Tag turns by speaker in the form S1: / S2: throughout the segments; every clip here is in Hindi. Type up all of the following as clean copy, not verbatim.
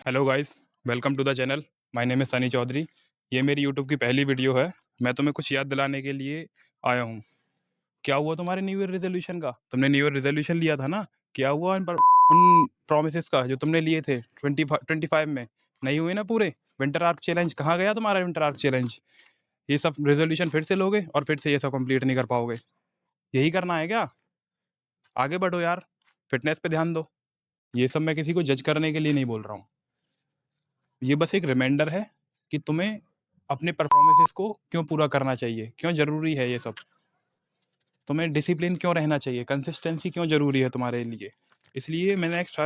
S1: Hello guys, welcome to the channel. My name is Sunny Chaudhary. ये मेरी यूट्यूब की पहली वीडियो है। मैं तुम्हें कुछ याद दिलाने के लिए आया हूँ। क्या हुआ तुम्हारे न्यू ईयर रेजोल्यूशन का? तुमने न्यू ईयर रेजोल्यूशन लिया था ना? क्या हुआ उन प्रॉमिसेस का जो तुमने लिए थे 25 में? नहीं हुए ना पूरे? विंटर आर्क चैलेंज कहाँ गया तुम्हारा विंटर आर्क चैलेंज? ये सब रेजोल्यूशन फिर से लोगे और फिर से ये सब कंप्लीट नहीं कर पाओगे? यही करना है क्या? आगे बढ़ो यार, फिटनेस पे ध्यान दो। ये सब मैं किसी को जज करने के लिए नहीं बोल रहा हूँ। ये बस एक रिमाइंडर है कि तुम्हें अपने परफॉर्मेंसेस को क्यों पूरा करना चाहिए, क्यों ज़रूरी है ये सब। तुम्हें डिसिप्लिन क्यों रहना चाहिए, कंसिस्टेंसी क्यों ज़रूरी है तुम्हारे लिए। इसलिए मैं नेक्स्ट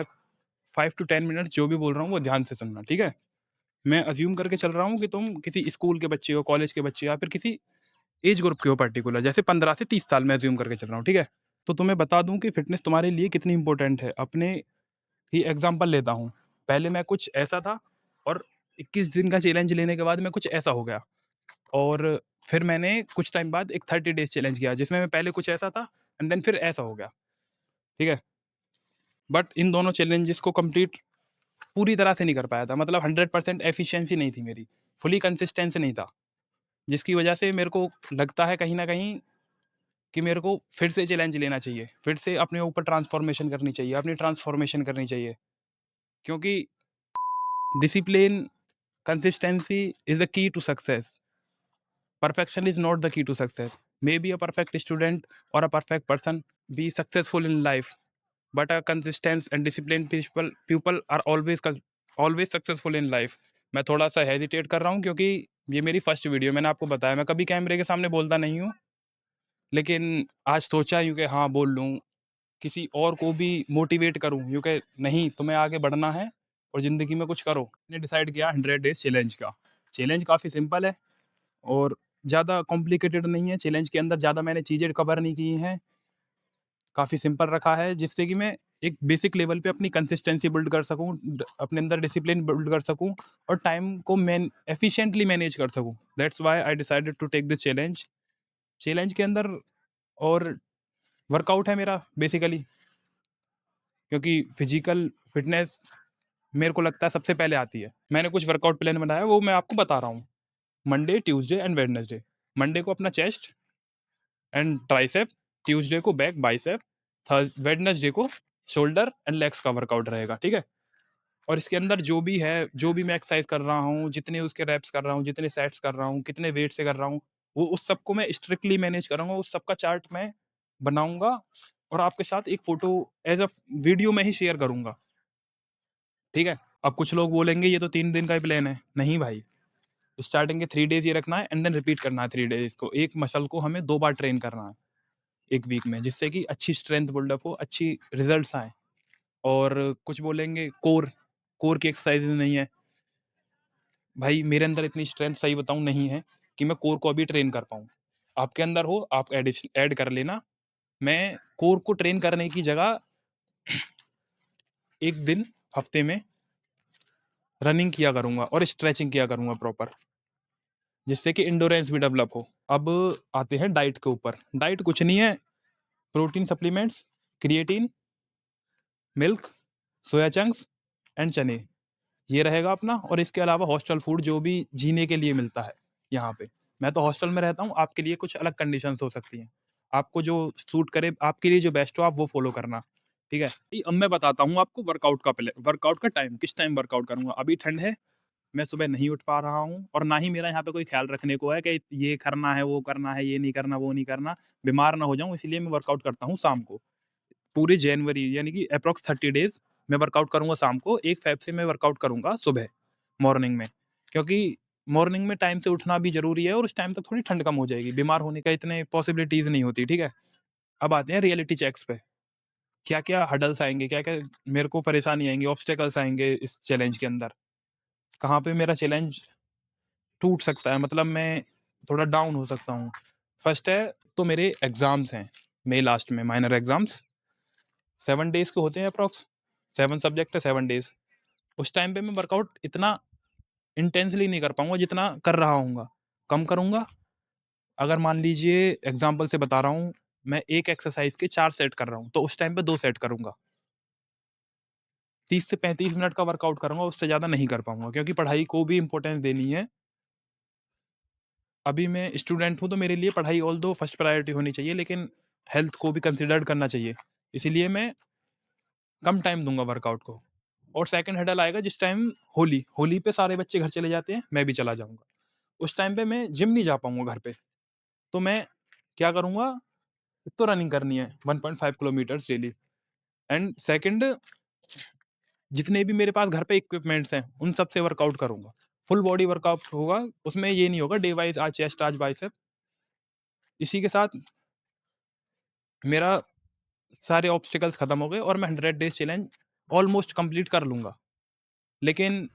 S1: 5 to 10 मिनट जो भी बोल रहा हूँ वो ध्यान से सुनना, ठीक है? मैं अज्यूम करके चल रहा हूँ कि तुम किसी स्कूल के बच्चे हो, कॉलेज के बच्चे हो, या फिर किसी एज ग्रुप के हो पर्टिकुलर, जैसे 15 से 30 साल में अज्यूम करके चल रहा हूँ, ठीक है? तो तुम्हें बता दूं कि फिटनेस तुम्हारे लिए कितनी इंपॉर्टेंट है। अपने ही एग्जांपल लेता हूँ। पहले मैं कुछ ऐसा था और 21 दिन का चैलेंज लेने के बाद मैं कुछ ऐसा हो गया। और फिर मैंने कुछ टाइम बाद एक 30 डेज़ चैलेंज किया जिसमें मैं पहले कुछ ऐसा था एंड देन फिर ऐसा हो गया, ठीक है? बट इन दोनों चैलेंजेस को कंप्लीट पूरी तरह से नहीं कर पाया था, मतलब 100% एफिशिएंसी नहीं थी मेरी, फुली कंसिस्टेंसी नहीं था। जिसकी वजह से मेरे को लगता है कहीं न कहीं कि मेरे को फिर से चैलेंज लेना चाहिए, फिर से अपने ऊपर ट्रांसफॉर्मेशन करनी चाहिए, अपनी ट्रांसफॉर्मेशन करनी चाहिए। क्योंकि discipline, consistency is the key to success. Perfection is not the key to success. Maybe a perfect student or a perfect person be successful in life, but a consistent and disciplined people are always successful in life. मैं थोड़ा सा हेजिटेट कर रहा हूँ क्योंकि ये मेरी फर्स्ट वीडियो। मैंने आपको बताया मैं कभी कैमरे के सामने बोलता नहीं हूँ, लेकिन आज सोचा यूँ कि हाँ बोल लूँ, किसी और को भी मोटिवेट करूँ यूँ कि नहीं तुम्हें आगे बढ़ना है और ज़िंदगी में कुछ करो। मैंने डिसाइड किया 100 डेज चैलेंज का। चैलेंज काफ़ी सिंपल है और ज़्यादा कॉम्प्लिकेटेड नहीं है। चैलेंज के अंदर ज़्यादा मैंने चीज़ें कवर नहीं की हैं, काफ़ी सिंपल रखा है जिससे कि मैं एक बेसिक लेवल पे अपनी कंसिस्टेंसी बिल्ड कर सकूँ, अपने अंदर डिसिप्लिन बिल्ड कर सकूँ और टाइम को मैं एफिशिएंटली मैनेज कर सकूँ। That's why I decided to take this challenge. Challenge के अंदर और वर्कआउट है मेरा बेसिकली, क्योंकि फिजिकल फिटनेस मेरे को लगता है सबसे पहले आती है। मैंने कुछ वर्कआउट प्लान बनाया है, वो मैं आपको बता रहा हूँ। Monday, Tuesday and Wednesday. Monday को अपना चेस्ट एंड ट्राइसेप, ट्यूसडे को बैक बाइसेप, वेडनेसडे को शोल्डर एंड लेग्स का वर्कआउट रहेगा, ठीक है? और इसके अंदर जो भी है, जो भी मैं एक्सरसाइज कर रहा हूँ, जितने उसके रेप्स कर रहा हूँ, जितने सेट्स कर रहा हूँ, कितने वेट से कर रहा हूँ, वो उस सबको मैं स्ट्रिक्टली मैनेज करूँगा। उस सबका चार्ट मैं बनाऊंगा और आपके साथ एक फोटो एज अ वीडियो में ही शेयर करूंगा, ठीक है? अब कुछ लोग बोलेंगे ये तो 3 दिन का ही प्लान है। नहीं भाई, स्टार्टिंग के 3 डेज ये रखना है एंड देन रिपीट करना है 3 डेज को। एक मसल को हमें 2 बार ट्रेन करना है एक वीक में, जिससे कि अच्छी स्ट्रेंथ बिल्डअप हो, अच्छी रिजल्ट्स आए। और कुछ बोलेंगे कोर कोर की एक्सरसाइज नहीं है। भाई मेरे अंदर इतनी स्ट्रेंथ सही बताऊं नहीं है कि मैं कोर को अभी ट्रेन कर पाऊं। आपके अंदर हो, आप ऐड कर लेना। मैं कोर को ट्रेन करने की जगह एक दिन हफ्ते में रनिंग किया करूंगा और स्ट्रेचिंग किया करूंगा प्रॉपर, जिससे कि इंडोरेंस भी डेवलप हो। अब आते हैं डाइट के ऊपर। डाइट कुछ नहीं है, protein supplements, creatine, milk, soya chunks and चने, ये रहेगा अपना। और इसके अलावा हॉस्टल फूड जो भी जीने के लिए मिलता है यहाँ पे। मैं तो हॉस्टल में रहता हूँ, आपके लिए कुछ अलग कंडीशंस हो सकती हैं। आपको जो सूट करे, आपके लिए जो बेस्ट हो, आप वो फॉलो करना, ठीक है? अब मैं बताता हूँ आपको वर्कआउट का टाइम, किस टाइम वर्कआउट करूंगा। अभी ठंड है, मैं सुबह नहीं उठ पा रहा हूँ और ना ही मेरा यहाँ पे कोई ख्याल रखने को है कि ये करना है, वो करना है, ये नहीं करना, वो नहीं करना, बीमार ना हो जाऊं, इसलिए मैं वर्कआउट करता हूँ शाम को। पूरे जनवरी यानी कि अप्रॉक्स 30 डेज मैं वर्कआउट करूंगा शाम को। 1 फेब से मैं वर्कआउट करूंगा सुबह मॉर्निंग में, क्योंकि मॉर्निंग में टाइम से उठना भी जरूरी है और उस टाइम तक थोड़ी ठंड कम हो जाएगी, बीमार होने का इतने पॉसिबिलिटीज नहीं होती, ठीक है? अब आते हैं रियलिटी चेक्स पे। क्या क्या हडल्स आएंगे, क्या क्या मेरे को परेशानी आएंगी, ऑब्स्टेकल्स आएंगे इस चैलेंज के अंदर, कहाँ पे मेरा चैलेंज टूट सकता है, मतलब मैं थोड़ा डाउन हो सकता हूँ। फर्स्ट है तो मेरे एग्जाम्स हैं, मई लास्ट में माइनर एग्जाम्स 7 डेज के होते हैं अप्रॉक्स। 7 सब्जेक्ट है, 7 डेज। उस टाइम पे मैं वर्कआउट इतना इंटेंसली नहीं कर पाऊंगा जितना कर रहा हूँ, कम करूंगा। अगर मान लीजिए एग्जाम्पल से बता रहा हूँ, मैं एक एक्सरसाइज के 4 सेट कर रहा हूँ तो उस टाइम पे 2 सेट करूंगा, 30 से 35 मिनट का वर्कआउट करूँगा, उससे ज़्यादा नहीं कर पाऊँगा क्योंकि पढ़ाई को भी इम्पोर्टेंस देनी है। अभी मैं स्टूडेंट हूँ, तो मेरे लिए पढ़ाई ऑल्दो फर्स्ट प्रायोरिटी होनी चाहिए, लेकिन हेल्थ को भी कंसिडर करना चाहिए। इसीलिए मैं कम टाइम दूँगा वर्कआउट को। और सेकंड हर्डल आएगा जिस टाइम होली, होली पे सारे बच्चे घर चले जाते हैं, मैं भी चला जाऊँगा। उस टाइम पे मैं जिम नहीं जा पाऊँगा घर पे, तो मैं क्या करूँगा, एक तो रनिंग करनी है 1.5 किलोमीटर्स डेली, एंड सेकंड जितने भी मेरे पास घर पे इक्विपमेंट्स हैं, उन सब से वर्कआउट करूँगा। फुल बॉडी वर्कआउट होगा, उसमें ये नहीं होगा डे वाइज़ आज चेस्ट, आज बाइसेप। इसी के साथ मेरा सारे ऑब्स्टिकल्स खत्म हो गए और मैं 100 डेज़ चैलेंज ऑलमोस्ट कंप्लीट कर लूँगा। लेकिन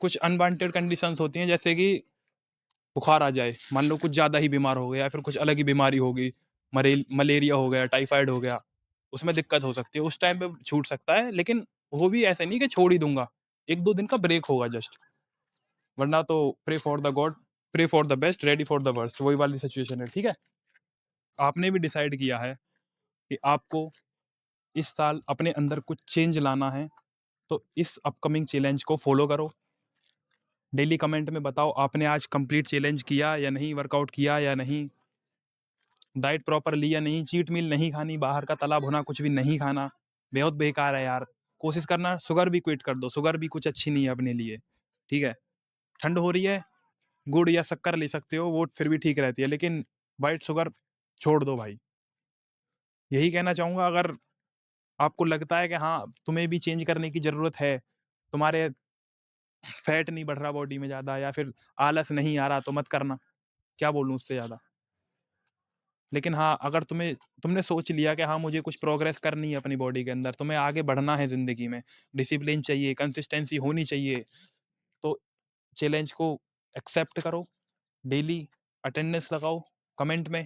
S1: कुछ अनवांटेड कंडीशंस होती हैं, जैसे कि बुखार आ जाए, मान लो कुछ ज़्यादा ही बीमार हो गए या फिर कुछ अलग ही बीमारी हो गई, मलेरिया हो गया, टाइफाइड हो गया, उसमें दिक्कत हो सकती है। उस टाइम पे छूट सकता है, लेकिन वो भी ऐसा नहीं कि छोड़ ही दूँगा। 1-2 दिन का ब्रेक होगा जस्ट, वरना तो pray for the God, pray for the best, ready for the worst, वही वाली सिचुएशन है, ठीक है? आपने भी डिसाइड किया है कि आपको इस साल अपने अंदर कुछ चेंज लाना है, तो इस अपकमिंग चैलेंज को फॉलो करो। डेली कमेंट में बताओ आपने आज कंप्लीट चैलेंज किया या नहीं, वर्कआउट किया या नहीं, डाइट प्रॉपर ली या नहीं, चीट मील नहीं खानी, बाहर का तला भुना कुछ भी नहीं खाना, बहुत बेकार है यार। कोशिश करना शुगर भी क्विट कर दो, शुगर भी कुछ अच्छी नहीं है अपने लिए, ठीक है? ठंड हो रही है, गुड़ या शक्कर ले सकते हो, वो फिर भी ठीक रहती है, लेकिन व्हाइट शुगर छोड़ दो भाई। यही कहना चाहूँगा, अगर आपको लगता है कि हाँ, तुम्हें भी चेंज करने की ज़रूरत है, तुम्हारे फैट नहीं बढ़ रहा बॉडी में ज़्यादा या फिर आलस नहीं आ रहा, तो मत करना। क्या बोलूँ उससे ज़्यादा? लेकिन हाँ, अगर तुमने सोच लिया कि हाँ, मुझे कुछ प्रोग्रेस करनी है अपनी बॉडी के अंदर, तुम्हें आगे बढ़ना है ज़िंदगी में, डिसिप्लिन चाहिए, कंसिस्टेंसी होनी चाहिए, तो चैलेंज को एक्सेप्ट करो, डेली अटेंडेंस लगाओ कमेंट में।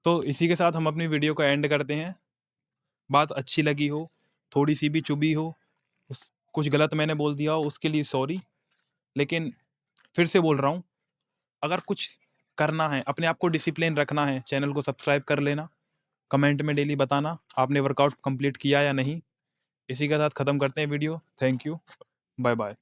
S1: तो इसी के साथ हम अपनी वीडियो को एंड करते हैं। बात अच्छी लगी हो, थोड़ी-सी भी चुभी हो, कुछ गलत मैंने बोल दिया हो, उसके लिए सॉरी। लेकिन फिर से बोल रहा हूँ, अगर कुछ करना है, अपने आप को डिसिप्लिन रखना है, चैनल को सब्सक्राइब कर लेना, कमेंट में डेली बताना आपने वर्कआउट कंप्लीट किया या नहीं। इसी के साथ खत्म करते हैं video. Thank you. Bye bye.